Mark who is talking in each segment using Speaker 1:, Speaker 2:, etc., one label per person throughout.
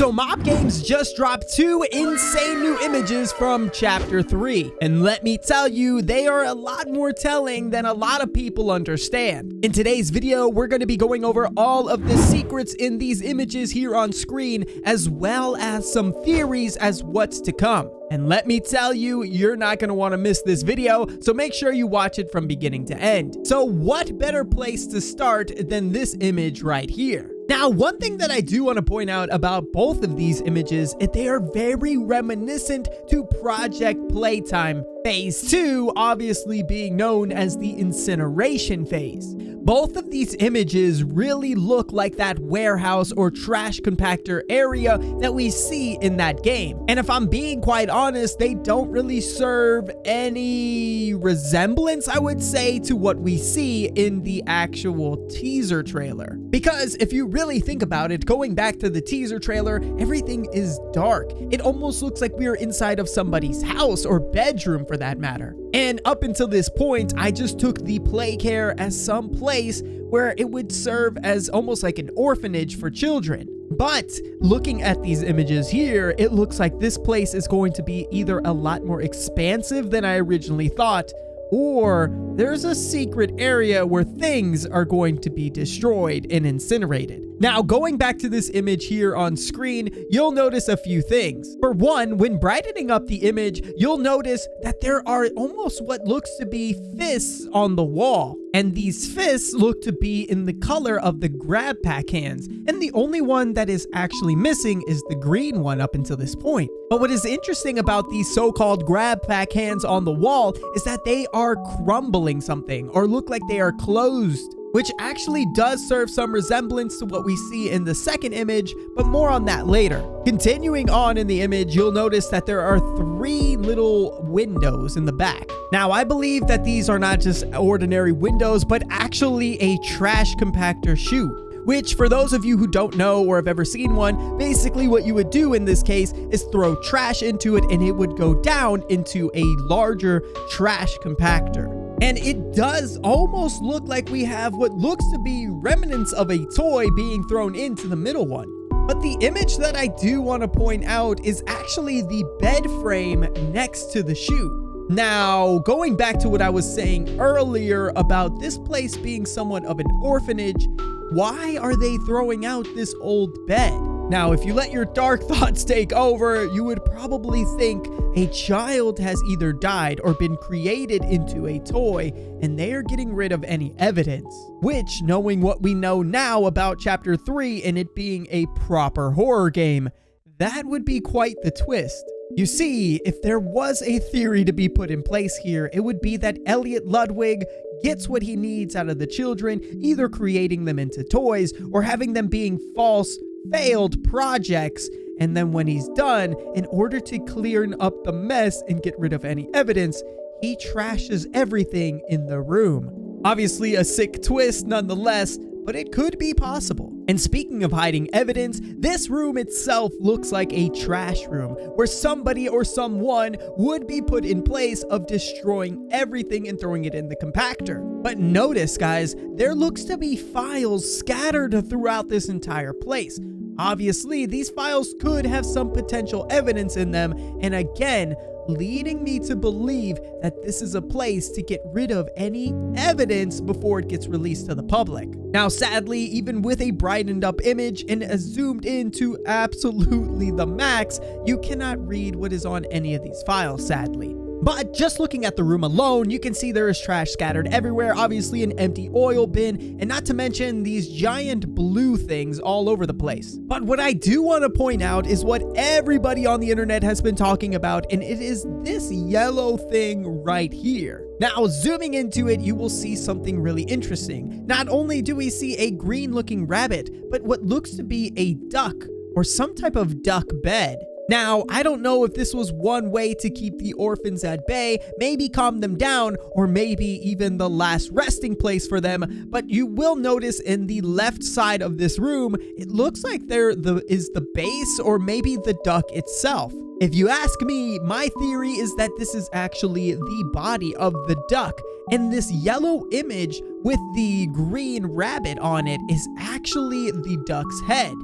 Speaker 1: So Mob Games just dropped 2 insane new images from Chapter 3. And let me tell you, they are a lot more telling than a lot of people understand. In today's video, we're going to be going over all of the secrets in these images here on screen, as well as some theories as what's to come. And let me tell you, you're not going to want to miss this video, so make sure you watch it from beginning to end. So what better place to start than this image right here? Now, one thing that I do want to point out about both of these images is they are very reminiscent to Project Playtime, Phase 2 obviously being known as the incineration phase. Both of these images really look like that warehouse or trash compactor area that we see in that game. And if I'm being quite honest, they don't really serve any resemblance, I would say, to what we see in the actual teaser trailer. Because if you really think about it, going back to the teaser trailer, everything is dark. It almost looks like we are inside of somebody's house or bedroom for that matter. And up until this point, I just took the playcare as some place where it would serve as almost like an orphanage for children. But looking at these images here, it looks like this place is going to be either a lot more expansive than I originally thought, or there's a secret area where things are going to be destroyed and incinerated. Now, going back to this image here on screen, you'll notice a few things. For one, when brightening up the image, you'll notice that there are almost what looks to be fists on the wall. And these fists look to be in the color of the grab pack hands. And the only one that is actually missing is the green one up until this point. But what is interesting about these so-called grab pack hands on the wall is that they are crumbling something or look like they are closed, which actually does serve some resemblance to what we see in the second image, but more on that later. Continuing on in the image, you'll notice that there are 3 little windows in the back. Now, I believe that these are not just ordinary windows, but actually a trash compactor chute. Which, for those of you who don't know or have ever seen one, basically what you would do in this case is throw trash into it and it would go down into a larger trash compactor. And it does almost look like we have what looks to be remnants of a toy being thrown into the middle one. But the image that I do want to point out is actually the bed frame next to the chute. Now, going back to what I was saying earlier about this place being somewhat of an orphanage, why are they throwing out this old bed? Now, if you let your dark thoughts take over, you would probably think a child has either died or been created into a toy, and they are getting rid of any evidence. Which, knowing what we know now about Chapter 3 and it being a proper horror game, that would be quite the twist. You see, if there was a theory to be put in place here, it would be that Elliot Ludwig gets what he needs out of the children, either creating them into toys or having them being false, failed projects. And then when he's done, in order to clear up the mess and get rid of any evidence, he trashes everything in the room. Obviously a sick twist nonetheless, but it could be possible. And speaking of hiding evidence, this room itself looks like a trash room where somebody or someone would be put in place of destroying everything and throwing it in the compactor. But notice, guys, there looks to be files scattered throughout this entire place. Obviously, these files could have some potential evidence in them, and again, leading me to believe that this is a place to get rid of any evidence before it gets released to the public. Now, sadly, even with a brightened up image and a zoomed in to absolutely the max, you cannot read what is on any of these files, sadly. But just looking at the room alone, you can see there is trash scattered everywhere, obviously an empty oil bin, and not to mention these giant blue things all over the place. But what I do want to point out is what everybody on the internet has been talking about, and it is this yellow thing right here. Now, zooming into it, you will see something really interesting. Not only do we see a green looking rabbit, but what looks to be a duck or some type of duck bed. Now, I don't know if this was one way to keep the orphans at bay, maybe calm them down, or maybe even the last resting place for them, but you will notice in the left side of this room, it looks like there is the base or maybe the duck itself. If you ask me, my theory is that this is actually the body of the duck, and this yellow image with the green rabbit on it is actually the duck's head.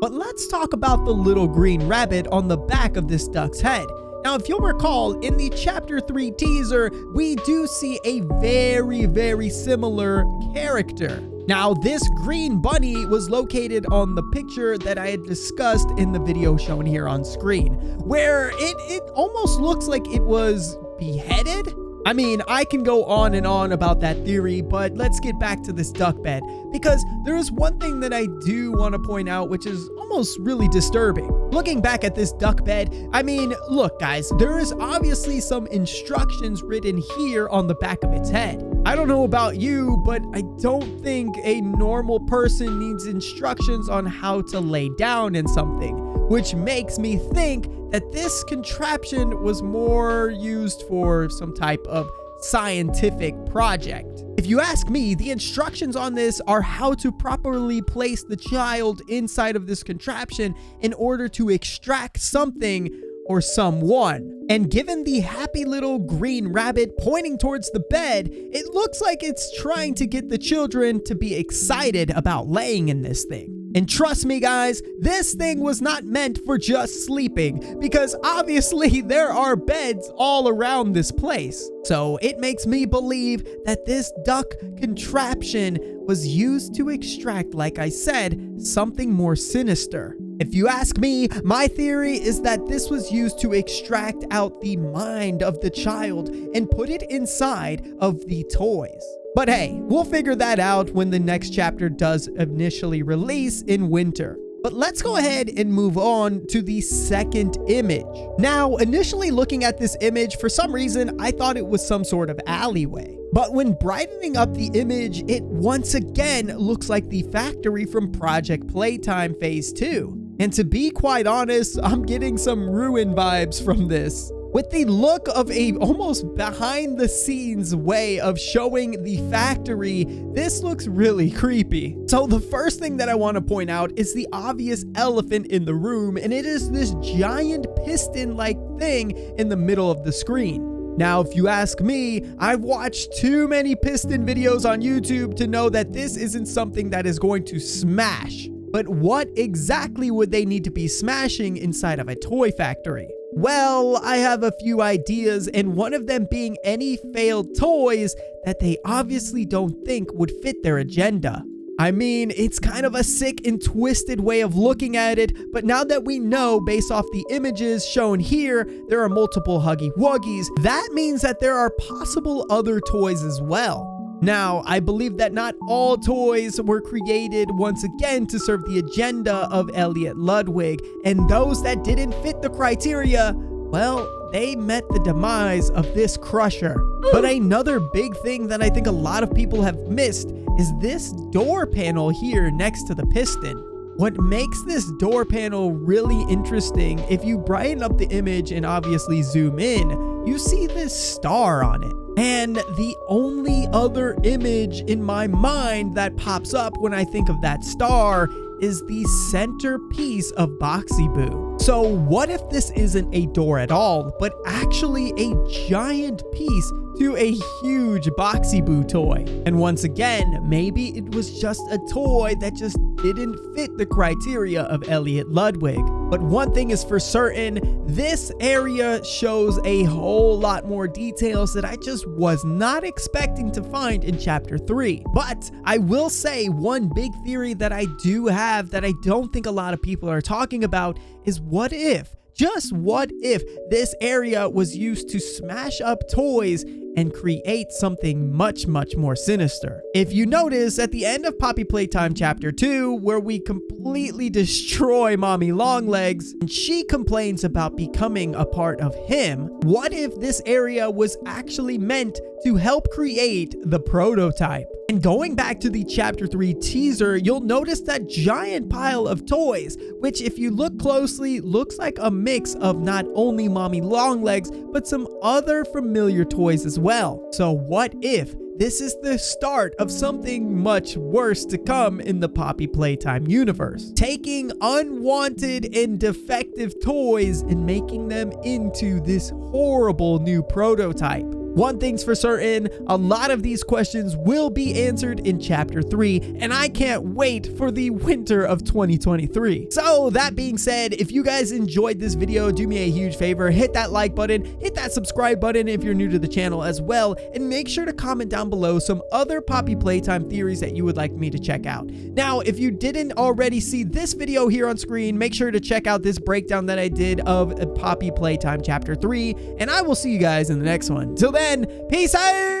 Speaker 1: But let's talk about the little green rabbit on the back of this duck's head. Now, if you'll recall, in the Chapter 3 teaser, we do see a very similar character. Now, this green bunny was located on the picture that I had discussed in the video shown here on screen, where it almost looks like it was beheaded. I mean, I can go on and on about that theory, but let's get back to this duck bed, because there is one thing that I do want to point out, which is almost really disturbing. Looking back at this duck bed, I mean, look guys, there is obviously some instructions written here on the back of its head. I don't know about you, but I don't think a normal person needs instructions on how to lay down in something, which makes me think that this contraption was more used for some type of scientific project. If you ask me, the instructions on this are how to properly place the child inside of this contraption in order to extract something or someone. And given the happy little green rabbit pointing towards the bed, it looks like it's trying to get the children to be excited about laying in this thing. And trust me guys, this thing was not meant for just sleeping, because obviously there are beds all around this place. So it makes me believe that this duck contraption was used to extract, like I said, something more sinister. If you ask me, my theory is that this was used to extract out the mind of the child and put it inside of the toys. But hey, we'll figure that out when the next chapter does initially release in winter. But let's go ahead and move on to the second image. Now, initially looking at this image, for some reason, I thought it was some sort of alleyway. But when brightening up the image, it once again looks like the factory from Project Playtime Phase 2. And to be quite honest, I'm getting some Ruin vibes from this. With the look of a almost behind the scenes way of showing the factory, this looks really creepy. So the first thing that I want to point out is the obvious elephant in the room, and it is this giant piston-like thing in the middle of the screen. Now, if you ask me, I've watched too many piston videos on YouTube to know that this isn't something that is going to smash. But what exactly would they need to be smashing inside of a toy factory? Well, I have a few ideas, and one of them being any failed toys that they obviously don't think would fit their agenda. I mean, it's kind of a sick and twisted way of looking at it, but now that we know based off the images shown here, there are multiple Huggy Wuggies, that means that there are possible other toys as well. Now, I believe that not all toys were created once again to serve the agenda of Elliot Ludwig, and those that didn't fit the criteria, well, they met the demise of this crusher. But another big thing that I think a lot of people have missed is this door panel here next to the piston. What makes this door panel really interesting, if you brighten up the image and obviously zoom in, you see this star on it. And the only other image in my mind that pops up when I think of that star is the centerpiece of Boxy Boo. So what if this isn't a door at all, but actually a giant piece to a huge Boxy Boo toy? And once again, maybe it was just a toy that just didn't fit the criteria of Elliot Ludwig. But one thing is for certain, this area shows a whole lot more details that I just was not expecting to find in Chapter 3. But I will say one big theory that I do have that I don't think a lot of people are talking about is what if, just what if this area was used to smash up toys and create something much more sinister? If you notice at the end of Poppy Playtime Chapter 2, where we completely destroy Mommy Longlegs and she complains about becoming a part of him, what if this area was actually meant to help create the prototype? And going back to the Chapter 3 teaser, you'll notice that giant pile of toys, which if you look closely, looks like a mix of not only Mommy Longlegs, but some other familiar toys as well. So what if this is the start of something much worse to come in the Poppy Playtime universe? Taking unwanted and defective toys and making them into this horrible new prototype. One thing's for certain, a lot of these questions will be answered in Chapter 3, and I can't wait for the winter of 2023. So that being said, if you guys enjoyed this video, do me a huge favor, hit that like button, hit that subscribe button if you're new to the channel as well, and make sure to comment down below some other Poppy Playtime theories that you would like me to check out. Now, if you didn't already see this video here on screen, make sure to check out this breakdown that I did of Poppy Playtime Chapter 3, and I will see you guys in the next one. Till then, peace out!